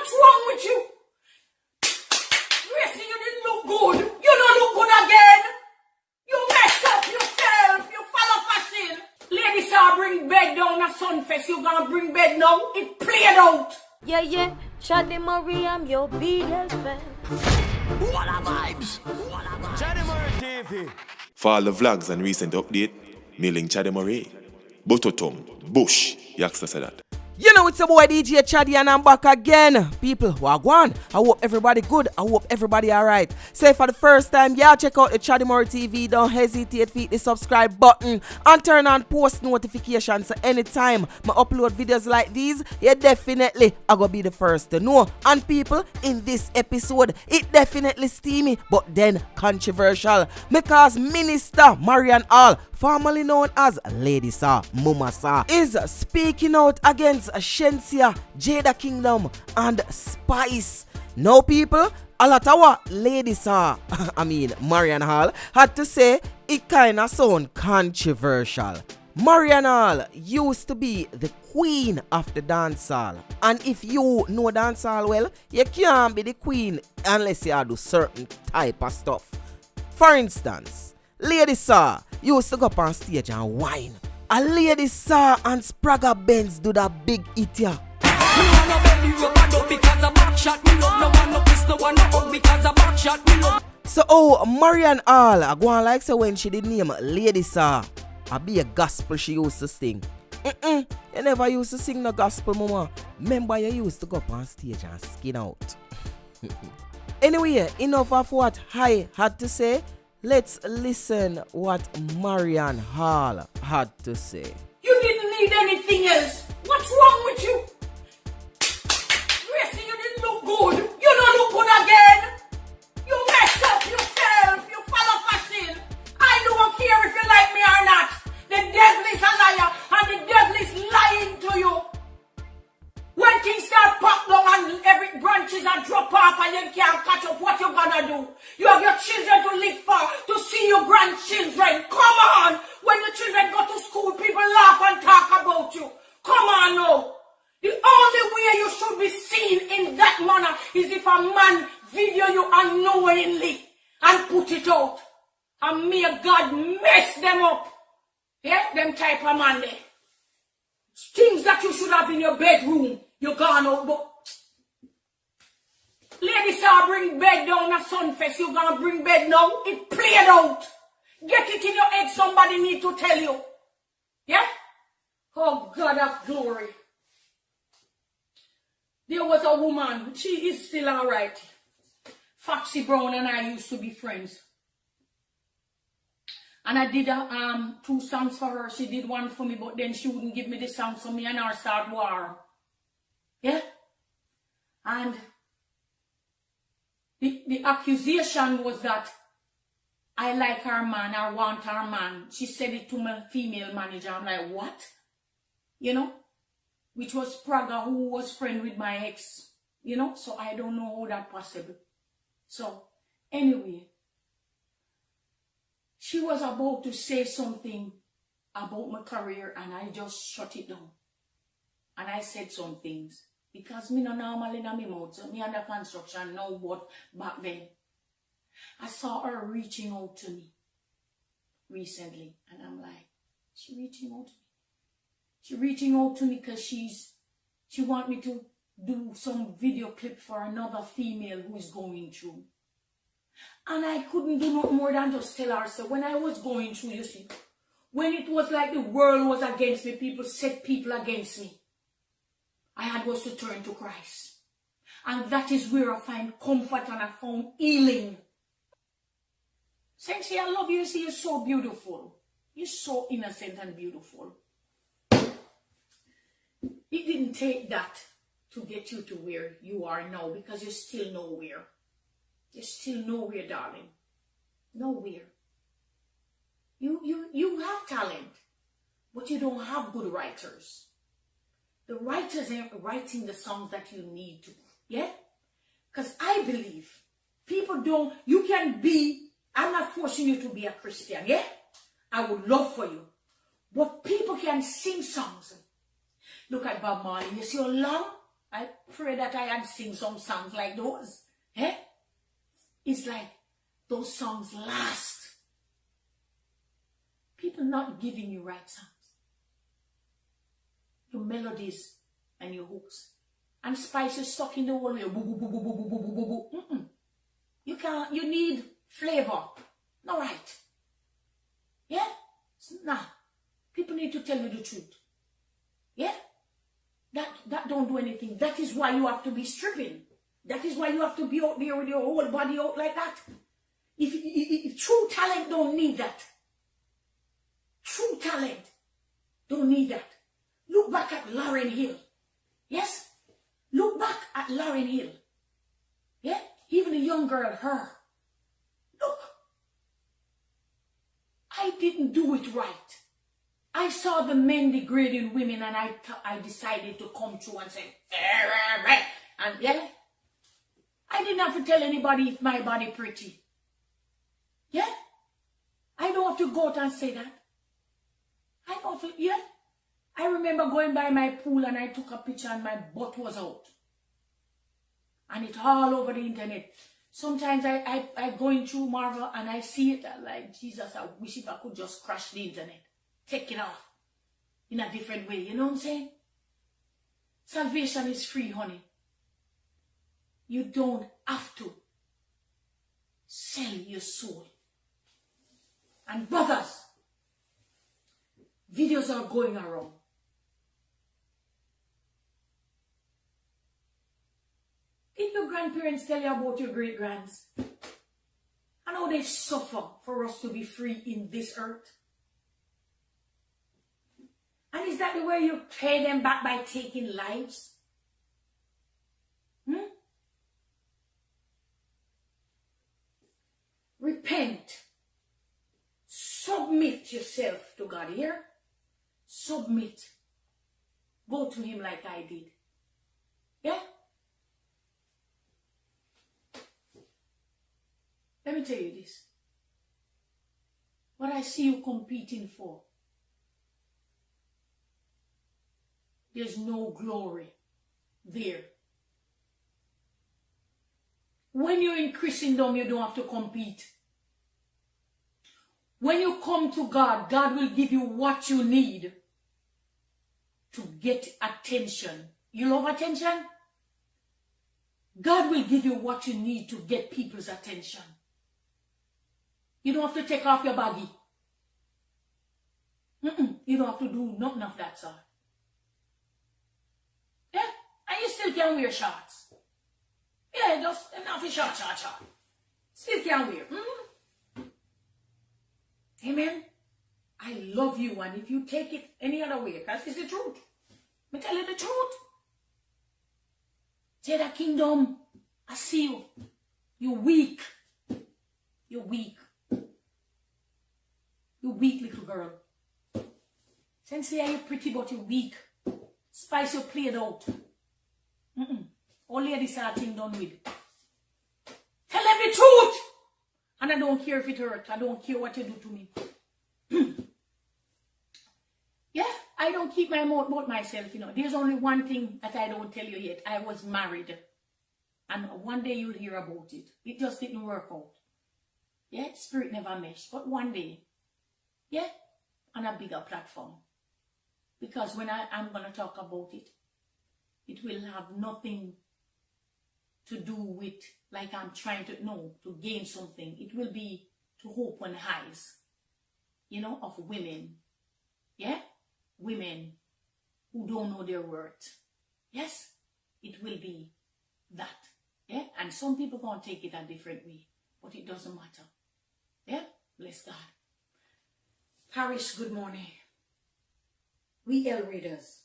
What's wrong with you? Gracie, you didn't look good. You don't look good again. You messed up yourself. You follow fashion. Ladies are bring bed down at Sunfest. You gonna bring bed now? It played out. Yeah, Chaddy Marion, I'm your biggest fan. What a vibes! Chaddy Marion TV. For all the vlogs and recent update, mailing Chaddy Marion. Bototom, Bush, Yaksta said that. You know it's your boy DJ Chaddy and I'm back again. People, wagwan. I hope everybody good. I hope everybody alright. So for the first time, y'all check out the Chaddy Marion TV. Don't hesitate to hit the subscribe button and turn on post notifications. So anytime I upload videos like these, you definitely are gonna be the first to know. And people, in this episode, it definitely steamy, but then controversial. Because Minister Marion Hall, formerly known as Lady Sa, Mama Sa, is speaking out against Shenseea, JADA Kingdom, and Spice. Now, people, a lot of what Lady Sa, Marion Hall, had to say, it kinda sound controversial. Marion Hall used to be the queen of the dancehall. And if you know dancehall well, you can't be the queen unless you do certain type of stuff. For instance, Lady Sa used to go up on stage and whine. A Lady Sa and Spraga Benz do that big hit ya. So Marion Hall, I go on like so when she did name Lady Sa, I be a gospel she used to sing. You never used to sing no gospel, mama. Remember you used to go up on stage and skin out. Anyway, enough of what I had to say. Let's listen what Marion Hall had to say. You didn't need anything else. What's wrong with you? Gracie, you didn't look good. You don't look good again. You messed up yourself. You follow fashion. I don't care if you like me or not. The devil is a liar and the devil is lying to you. When things start pop down and every branches are drop off and you can't catch up, what you gonna do? You have your children to live for, to see your grandchildren. Come on! When your children go to school, people laugh and talk about you. Come on now! The only way you should be seen in that manner is if a man video you unknowingly and put it out. And may God mess them up. Yeah, them type of man there. Things that you should have in your bedroom, you gone out, but ladies are bring bed down at Sunfest, you gonna bring bed now? It played out. Get it in your head, somebody need to tell you. Yeah? Oh God of glory. There was a woman, she is still alright. Foxy Brown and I used to be friends. And I did 2 songs for her. She did one for me, but then she wouldn't give me the song, so me and her start war. Yeah? And the accusation was that I like her man, I want her man. She said it to my female manager. I'm like, what? You know? Which was Praga, who was friend with my ex. You know? So I don't know how that possible. So, anyway. She was about to say something about my career and I just shut it down. And I said some things. Because me no normal in my mouth. So me under construction now, but back then. I saw her reaching out to me recently. And I'm like, she reaching out to me? She reaching out to me because she want me to do some video clip for another female who is going through. And I couldn't do no more than just tell her. So when I was going through, you see, when it was like the world was against me, people set people against me, I had was to turn to Christ. And that is where I find comfort and I found healing. Shenseea, I love you. You see, you're so beautiful. You're so innocent and beautiful. It didn't take that to get you to where you are now because you're still nowhere. You're still nowhere, darling. Nowhere. You have talent, but you don't have good writers. The writers ain't writing the songs that you need to. Yeah? Because I believe people don't, you can be, I'm not forcing you to be a Christian. Yeah? I would love for you. But people can sing songs. Look at Bob Marley. You see how long I pray that I had sing some songs like those. Eh? It's like those songs last. People not giving you right songs. Your melodies and your hooks. And Spice is stuck in the whole way. Boo, boo, boo, boo, boo, boo, boo, boo, boo. Mm-mm. You can't, you need flavor. No right. Yeah? Nah. People need to tell you the truth. Yeah? That don't do anything. That is why you have to be stripping. That is why you have to be out there with your whole body out like that. If true talent don't need that. True talent don't need that. Look back at Lauryn Hill. Yes? Look back at Lauryn Hill. Yeah? Even a young girl, her. Look. I didn't do it right. I saw the men degrading women and I decided to come through and say, and yeah, I didn't have to tell anybody if my body pretty. Yeah? I don't have to go out and say that. I don't have to, yeah? I remember going by my pool and I took a picture and my butt was out. And it's all over the internet. Sometimes I going through Marvel and I see it and like, Jesus, I wish if I could just crash the internet. Take it off in a different way. You know what I'm saying? Salvation is free, honey. You don't have to sell your soul. And brothers, videos are going around. Did your grandparents tell you about your great-grands? And how they suffer for us to be free in this earth? And is that the way you pay them back by taking lives? Repent. Submit yourself to God. Here? Submit. Go to him like I did. Yeah? Let me tell you this. What I see you competing for, there's no glory there. When you're in Christendom, you don't have to compete. When you come to God, God will give you what you need to get attention. You love attention? God will give you what you need to get people's attention. You don't have to take off your baggy. You don't have to do nothing of that sort. Yeah? And you still can wear shorts. Yeah, just enough short. Still can wear. Amen? I love you, and if you take it any other way, because it's the truth. I tell you the truth. JADA Kingdom, I see you. You're weak. You're weak. You weak little girl. Shenseea, you're pretty, but you're weak. Spice, you played out. All ladies are thing done with. Tell them the truth. And I don't care if it hurts. I don't care what you do to me. Yeah, I don't keep my mouth about myself, you know. There's only one thing that I don't tell you yet. I was married. And one day you'll hear about it. It just didn't work out. Yeah, spirit never meshed. But one day, yeah, on a bigger platform. Because when I'm going to talk about it, it will have nothing to do with, like I'm trying to, no, to gain something. It will be to open eyes, you know, of women. Yeah? Women who don't know their worth. Yes? It will be that. Yeah? And some people going to take it a different way. But it doesn't matter. Yeah? Bless God. Parish, good morning. We L readers.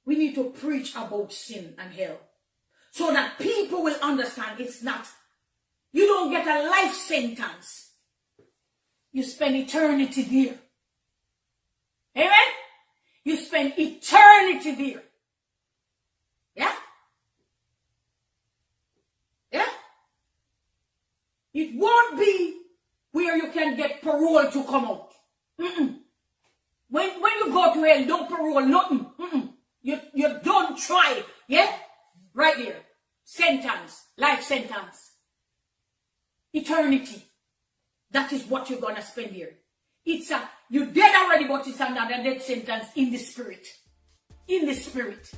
We need to preach about sin and hell. So that people will understand it's not, you don't get a life sentence. You spend eternity there. Amen? You spend eternity there. Yeah? Yeah? It won't be where you can get parole to come out. When you go to hell, don't parole nothing. You don't try, yeah? Right here. Sentence. Life sentence. Eternity. That is what you're gonna spend here. You're dead already, but it's another death sentence in the spirit. In the spirit.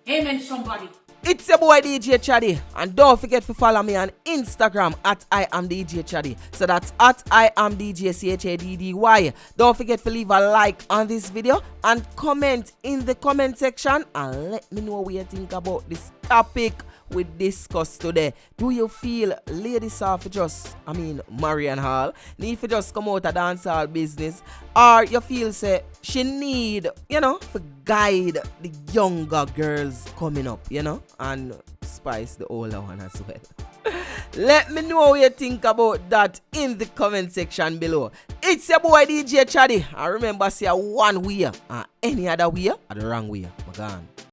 Amen, somebody. It's your boy DJ Chaddy, and don't forget to follow me on Instagram at I am DJ Chaddy. So that's at I am DJ CHADDY. Don't forget to leave a like on this video and comment in the comment section and let me know what you think about this topic we discussed today. Do you feel ladies are Marion Hall need to just come out of dancehall business, or you feel say she need, to guide the younger girls coming up, and spice the older one as well? Let me know what you think about that in the comment section below. It's your boy DJ Chaddy, and remember, say one way and any other way are the wrong way. Gone.